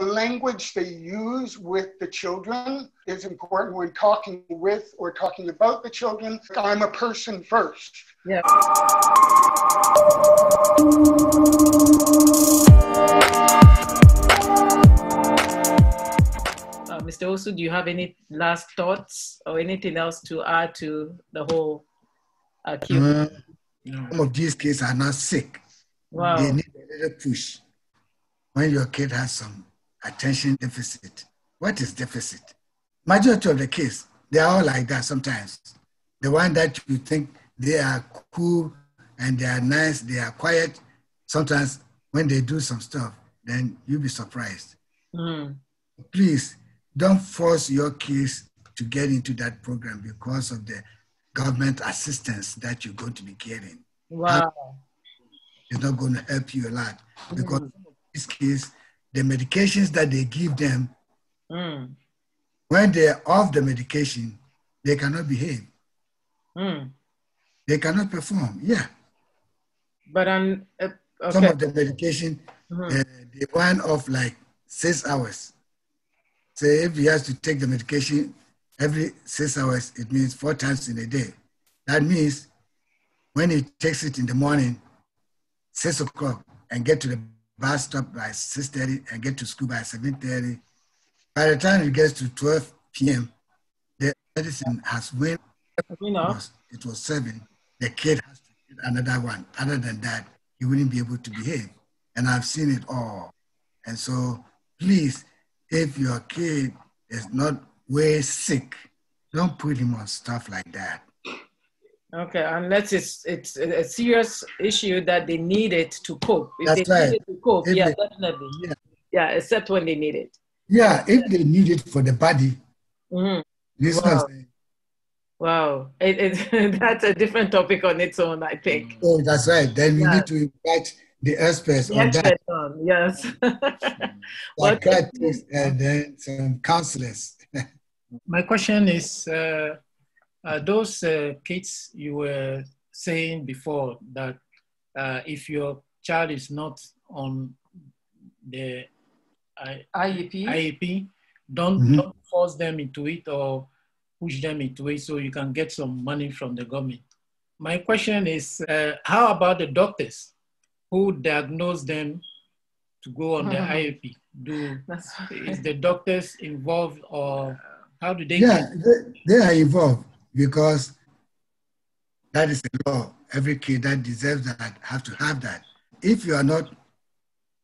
language they use with the children is important when talking with or talking about the children. I'm a person first. Yeah. Mr. Osu, do you have any last thoughts or anything else to add to the whole Q? Some of these kids are not sick. Wow. They need a little push. When your kid has some attention deficit, what is deficit? Majority of the kids, they are all like that sometimes. The one that you think they are cool and they are nice, they are quiet, sometimes when they do some stuff, then you'll be surprised. Please, don't force your kids to get into that program because of the government assistance that you're going to be getting. Wow. It's not going to help you a lot because in these kids, the medications that they give them, when they're off the medication, they cannot behave. They cannot perform. Yeah. But okay. Some of the medication, they wind off like 6 hours. So if he has to take the medication every 6 hours, it means 4 times in a day. That means when he takes it in the morning, 6 o'clock, and get to the bus stop by 6:30 and get to school by 7:30, by the time it gets to 12 p.m., the medicine has went. It was 7. The kid has to get another one. Other than that, he wouldn't be able to behave. And I've seen it all. And so please, if your kid is not way sick, don't put him on stuff like that. Okay, unless it's a serious issue that they need it to cope. If That's they right. need it to cope, definitely. Yeah, except when they need it. Yeah, if they need it for the body. This wow. Wow. That's a different topic on its own, I think. Oh, that's right. Then we need to invite the experts on that. Yes. Psychiatrists and then some counselors. My question is, those kids you were saying before that if your child is not on the IEP, don't force them into it or push them into it so you can get some money from the government. My question is, how about the doctors who diagnose them to go on the IEP? Is the doctors involved or how do they get they are involved because that is the law. Every kid that deserves that have to have that. If you are not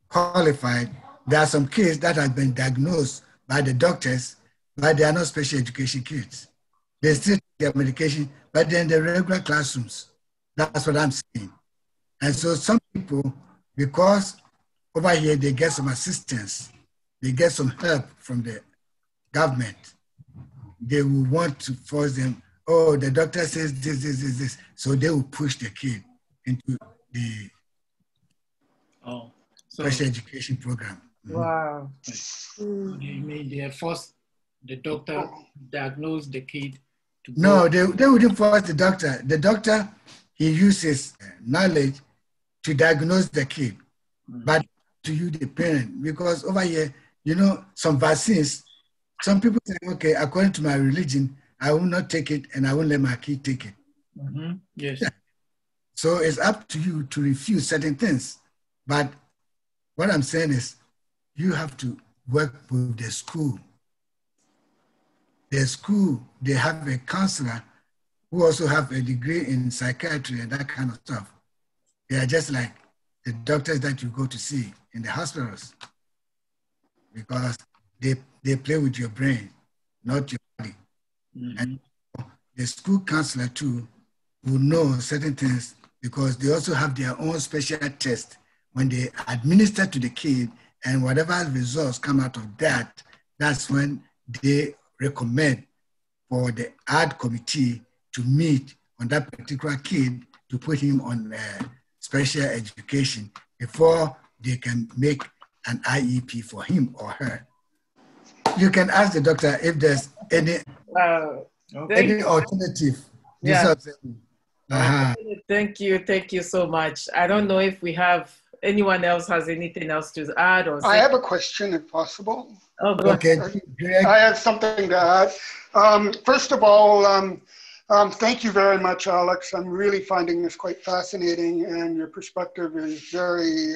qualified, there are some kids that have been diagnosed by the doctors, but they are not special education kids. They still take their medication, but they're in the regular classrooms. That's what I'm saying. And so some people, because over here they get some assistance, they get some help from the government, they will want to force them, oh, the doctor says this. So they will push the kid into the special education program. Wow. They force the doctor diagnose the kid to go. No, they wouldn't force the doctor. The doctor, he uses knowledge to diagnose the kid, but to you, the parent, because over here, you know, some vaccines, some people say, okay, according to my religion, I will not take it and I won't let my kid take it. Yes. So it's up to you to refuse certain things. But what I'm saying is, you have to work with the school. The school, they have a counselor who also have a degree in psychiatry and that kind of stuff. They are just like the doctors that you go to see in the hospitals because they play with your brain, not your body. And the school counselor too will know certain things because they also have their own special test when they administer to the kid, and whatever results come out of that, that's when they recommend for the AD committee to meet on that particular kid to put him on special education before they can make an IEP for him or her. You can ask the doctor if there's any alternative. Yeah. Thank you so much. I don't know if we have anyone else has anything else to add or say? I have a question, if possible. Oh, go Okay, ahead. Greg. I have something to add. First of all, thank you very much, Alex. I'm really finding this quite fascinating, and your perspective is very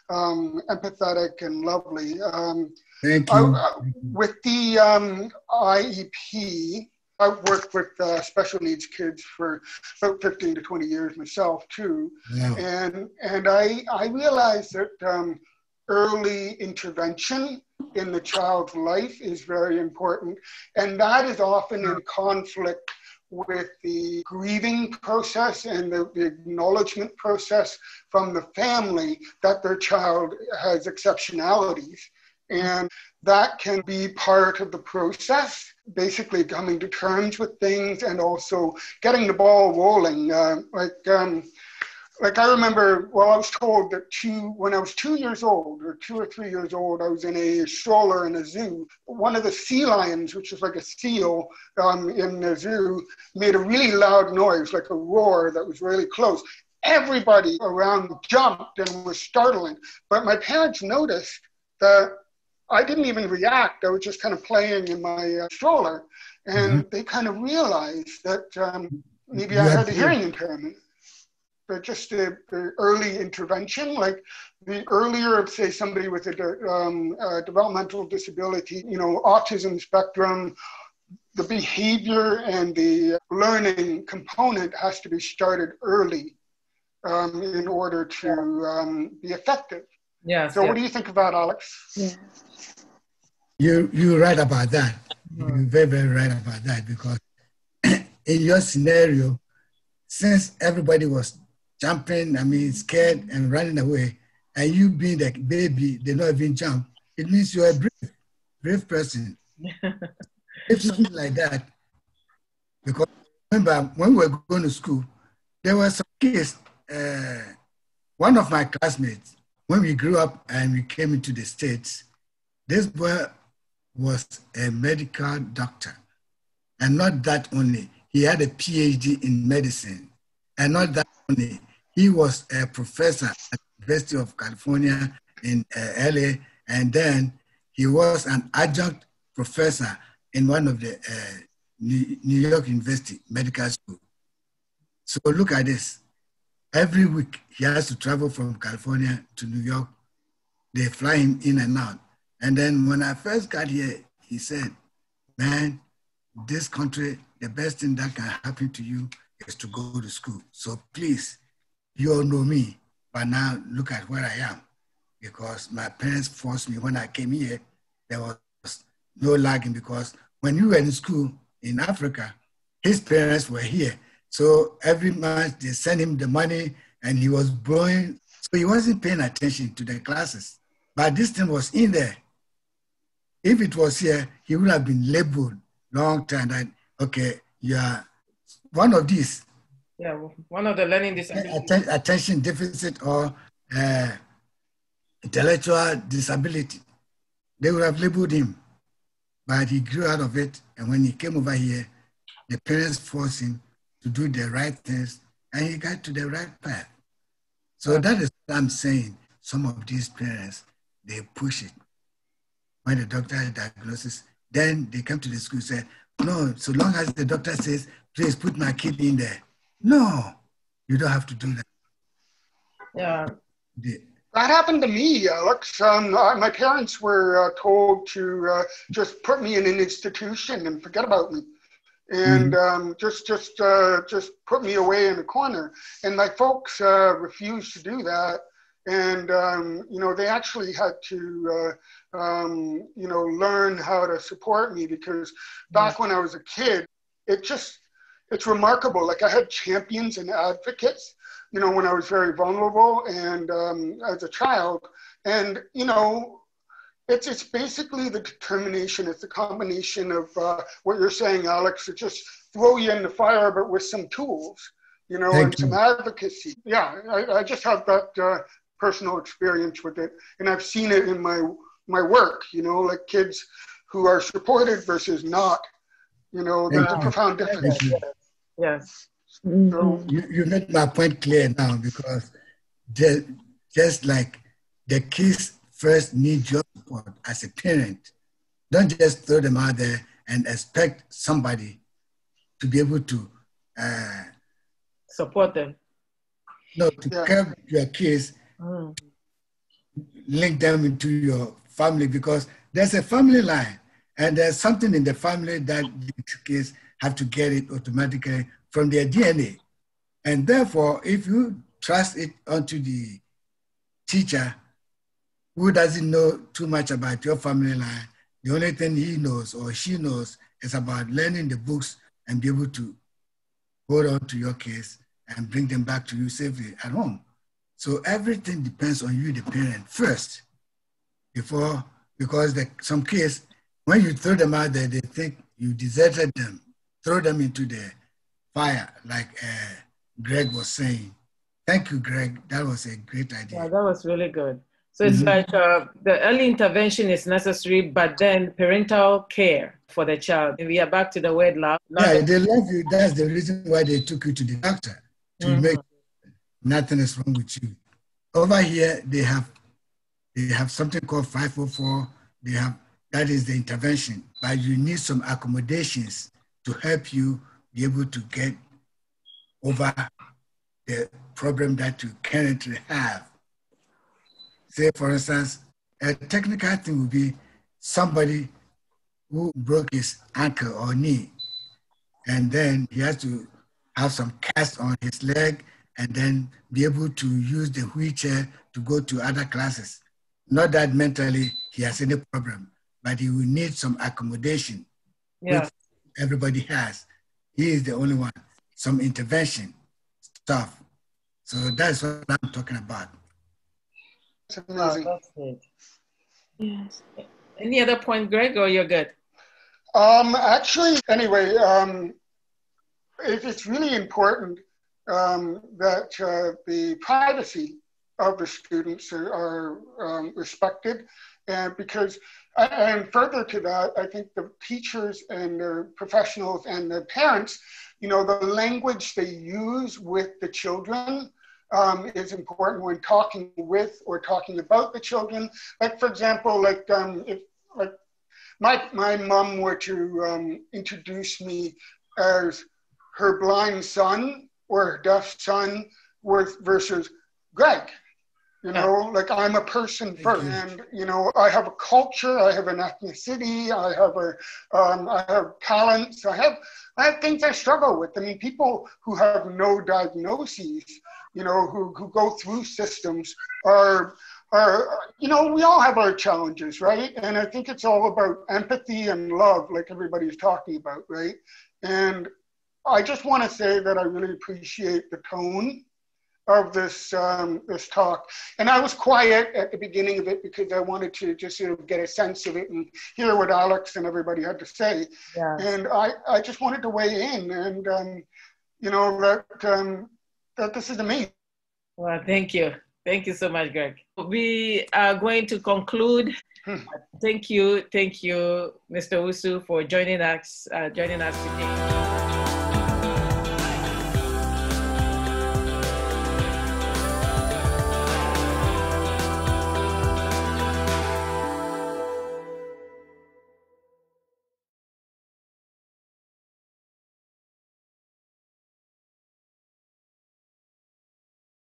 empathetic and lovely. Thank you. With the IEP, I've worked with special needs kids for about 15 to 20 years myself too. Wow. And I realized that early intervention in the child's life is very important. And that is often in conflict with the grieving process and the acknowledgement process from the family that their child has exceptionalities. And that can be part of the process, basically coming to terms with things and also getting the ball rolling. Like I remember, well, I was told that when I was 2 years old, or 2 or 3 years old, I was in a stroller in a zoo. One of the sea lions, which is like a seal in the zoo, made a really loud noise, like a roar that was really close. Everybody around jumped and was startling. But my parents noticed that I didn't even react. I was just kind of playing in my stroller. And they kind of realized that maybe I had a hearing impairment. But just the early intervention, like the earlier, say, somebody with a developmental disability, autism spectrum, the behavior and the learning component has to be started early in order to be effective. Yes. So what do you think of that, Alex? Yeah. You're right about that. You're very, very right about that, because in your scenario, since everybody was jumping, scared and running away, and you being the baby, they not even jump, it means you're a brave person. If something like that, because remember when we were going to school, there were some kids, one of my classmates, when we grew up and we came into the States, this boy was a medical doctor. And not that only, he had a PhD in medicine. And not that only, he was a professor at the University of California in LA. And then he was an adjunct professor in one of the New York University Medical School. So look at this. Every week, he has to travel from California to New York. They fly him in and out. And then when I first got here, he said, man, this country, the best thing that can happen to you is to go to school. So please, you all know me, but now look at where I am. Because my parents forced me. When I came here, there was no lagging, because when you were in school in Africa, his parents were here. So every month they sent him the money and he was blowing. So he wasn't paying attention to the classes. But this thing was in there. If it was here, he would have been labeled long time that, okay, you are one of these. Yeah, one of the learning disabilities. Attention deficit or intellectual disability. They would have labeled him. But he grew out of it. And when he came over here, the parents forced him to do the right things, and he got to the right path. So that is what I'm saying. Some of these parents, they push it. When the doctor diagnoses, then they come to the school and say, no, so long as the doctor says, please put my kid in there. No, you don't have to do that. Yeah. That happened to me, Alex. My parents were told to just put me in an institution and forget about me. And just put me away in a corner. And my folks refused to do that. And, they actually had to, learn how to support me, because back when I was a kid, it's remarkable. Like I had champions and advocates, when I was very vulnerable and as a child. And, it's basically the determination. It's a combination of what you're saying, Alex, to just throw you in the fire, but with some tools, and some advocacy. Yeah, I just have that personal experience with it. And I've seen it in my work, like kids who are supported versus not, there's a profound difference. Yes. So, you made my point clear now, because just like the kids first need your support as a parent. Don't just throw them out there and expect somebody to be able to support them. No, to care your kids, link them into your family, because there's a family line and there's something in the family that the kids have to get it automatically from their DNA. And therefore, if you trust it onto the teacher who doesn't know too much about your family line, the only thing he knows or she knows is about learning the books and be able to hold on to your kids and bring them back to you safely at home. So everything depends on you, the parent, first, because some kids, when you throw them out there, they think you deserted them, throw them into the fire, like Greg was saying. Thank you, Greg. That was a great idea. Yeah, that was really good. So it's like the early intervention is necessary, but then parental care for the child. And we are back to the word love. Yeah, they love you. That's the reason why they took you to the doctor, to make nothing is wrong with you. Over here, they have something called 504. That is the intervention, but you need some accommodations to help you be able to get over the problem that you currently have. Say, for instance, a technical thing would be somebody who broke his ankle or knee, and then he has to have some cast on his leg and then be able to use the wheelchair to go to other classes. Not that mentally he has any problem, but he will need some accommodation, which everybody has. He is the only one, some intervention stuff. So that's what I'm talking about. That's amazing. Oh, that's good. Yes. Any other point, Greg, or you're good? Actually, anyway, it's really important that the privacy of the students are respected, and further to that, I think the teachers and the professionals and the parents, the language they use with the children is important when talking with or talking about the children. Like, for example, if my mom were to introduce me as her blind son or her deaf son versus Greg, like I'm a person first, and I have a culture, I have an ethnicity, I have talents, I have things I struggle with. I mean, people who have no diagnoses, who go through systems are, we all have our challenges, right? And I think it's all about empathy and love, like everybody's talking about, right? And I just want to say that I really appreciate the tone of this talk. And I was quiet at the beginning of it because I wanted to just get a sense of it and hear what Alex and everybody had to say. Yeah. And I just wanted to weigh in and, that this is amazing. Well, thank you. Thank you so much, Greg. We are going to conclude. Thank you, Mr. Owusu, for joining us today.